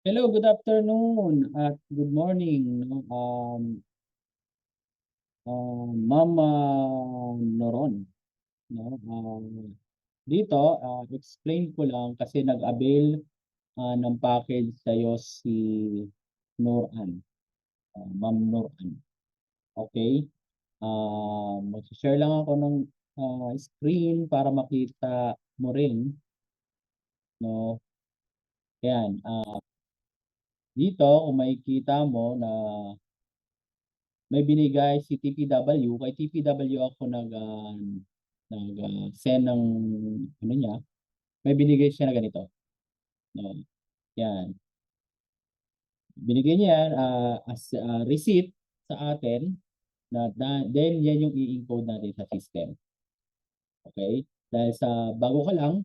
Hello, good afternoon at good morning, no? Ma'am Noron, no? Dito, explain ko lang kasi nag-avail ng package sa'yo si Noran, Ma'am Noran. Okay? Mag-share lang ako ng screen para makita mo rin, no? Yan. Dito, kung makikita mo na may binigay si TPW, kay TPW ako nag-send ng ano niya, may binigay siya na ganito. No? Yan. Binigay niya yan as receipt sa atin then yan yung i-encode natin sa system. Okay? Dahil sa bago ka lang,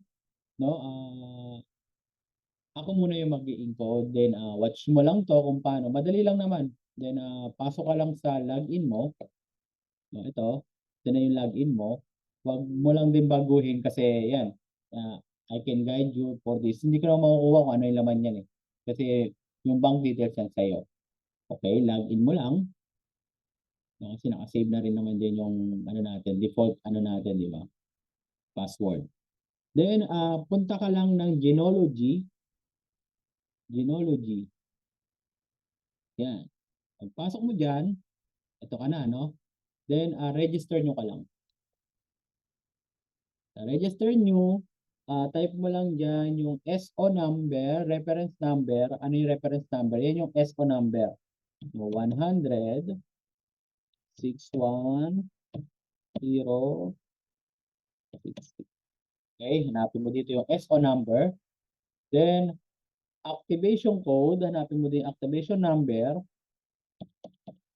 no, ako muna yung mag-i-encode, then watch mo lang to kung paano. Madali lang naman. Then pasok ka lang sa login mo. No, ito na yung login mo. Huwag mo lang din baguhin kasi yan, I can guide you for this. Hindi ko na makukuha kung ano yung laman yan eh. Kasi yung bank details yan sa'yo. Okay, login mo lang. No, kasi nakasave na rin naman din yung ano natin, default ano natin, di ba? Password. Then, punta ka lang ng Genealogy. Genealogy. Yan. Pagpasok mo dyan, ito ka na, no? Then, register nyo ka lang. Register nyo, type mo lang dyan yung SO number, reference number. Ano yung reference number? Yan yung SO number. So, 100, 61, 0, 60. Okay, hanapin mo dito yung SO number. Then, activation code, hanapin mo din yung activation number.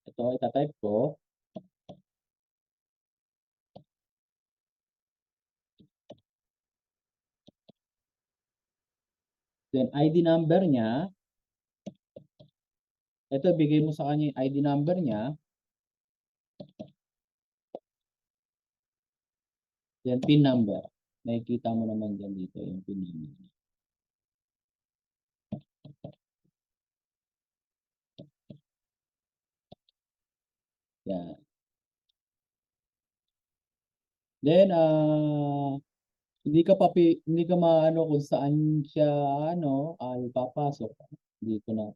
Ito, itatype ko. Then, ID number niya. Ito, bigay mo sa kanya yung ID number niya. Then, PIN number. Nakikita mo naman dyan dito yung PIN number. Yan. Then, hindi ka maano kung saan siya ipapasok. Dito na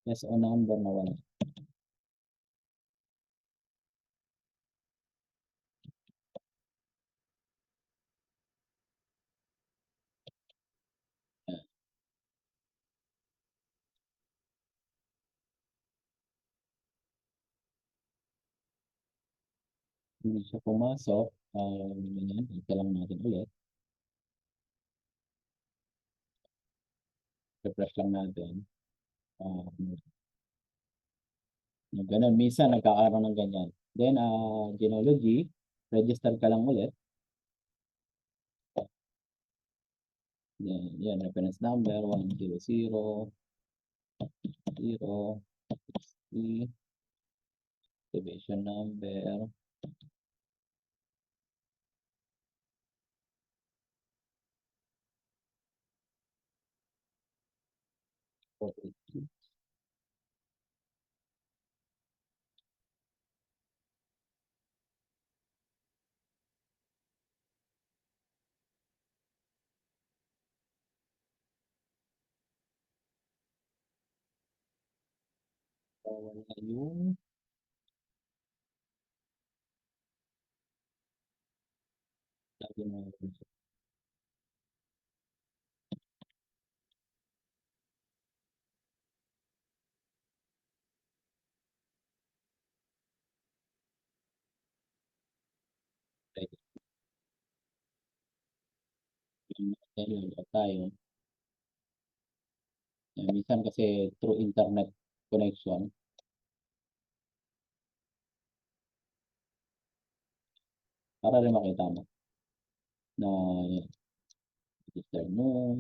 SO number na wala. Yan. Hindi siya pumasok. Ganyan. Ito lang natin ulit. Refresh lang natin. Ganun. Minsan nagkakaroon ng ganyan. Then, genealogy. Register ka lang ulit. Yan, reference number 100, 0, 60, activation number. Wala yung lagi mo. Log out tayo. Minsan kasi through internet connection. Para rin makita mo na register mo.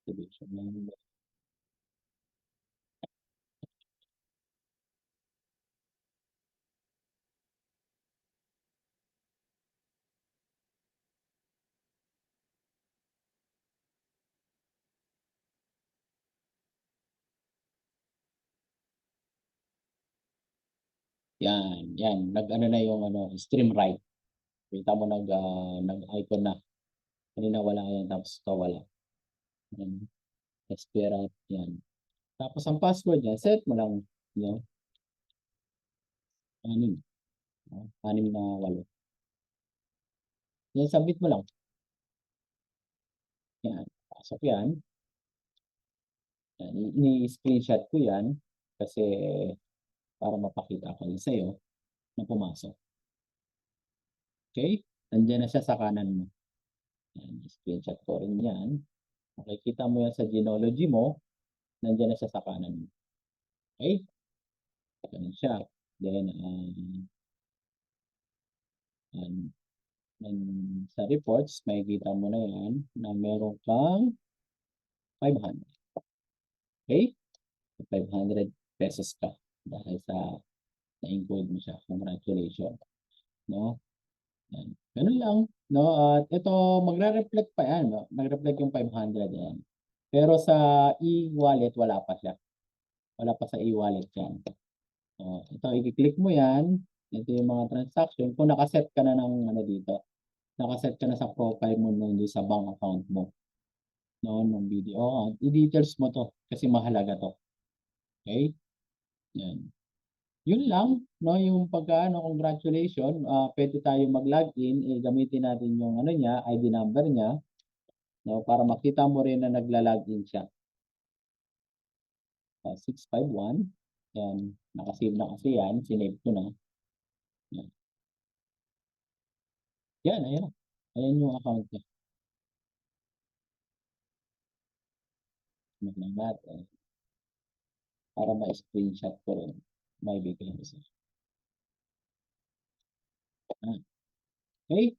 Activation number. Yan, nag-ano na yung ano, stream right. Kita mo nag-icon na. Kanina wala yan, tapos ito wala. Yan, Esperat, yan. Tapos ang password niya, set mo lang, you know, 6, no? 6 na 8. Yan, submit mo lang. Yan, pasok yan. Yan, ini-screenshot ko yan kasi para mapakita ko yun sa'yo na pumasok. Okay? Nandiyan na siya sa kanan mo. Yan, screenshot ko rin yan. Makikita mo yan sa genealogy mo, nandiyan na siya sa kanan mo. Okay? Ganun siya. Then, sa reports, makikita mo na yan na meron kang 500. Okay? 500 pesos ka dahil sa na-include mo siya. Congratulations. No? Yan. Ganun lang. No? At ito, magre-reflect pa yan. No? Nag-reflect yung 500 yan. Pero sa e-wallet, wala pa siya. Wala pa sa e-wallet yan. So, ito, i-click mo yan. Ito yung mga transaction. Kung nakaset ka na ng ano dito, nakaset ka na sa profile mo nun sa bank account mo. No, ng video account. I-details mo to kasi mahalaga to. Okay? Yan. Yun lang, no, yung pagkaano, congratulations, pwede tayo mag-login, gamitin natin yung ano niya, ID number niya, no, para makita mo rin na nagla-login siya. 651, yan, nakasave na kasi yan, sinave ko na. Yan, yan, ayan. Ayan yung account niya. Magnagat, para ma-screenshot ko rin, may bigay ko siya. Okay?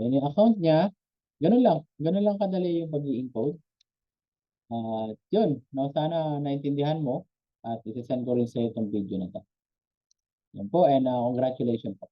Yan yung account niya. Ganun lang kadali yung pag-i-encode. Yun, no, sana naintindihan mo at isi-send ko rin sa itong video na to. Yan po, and congratulations po.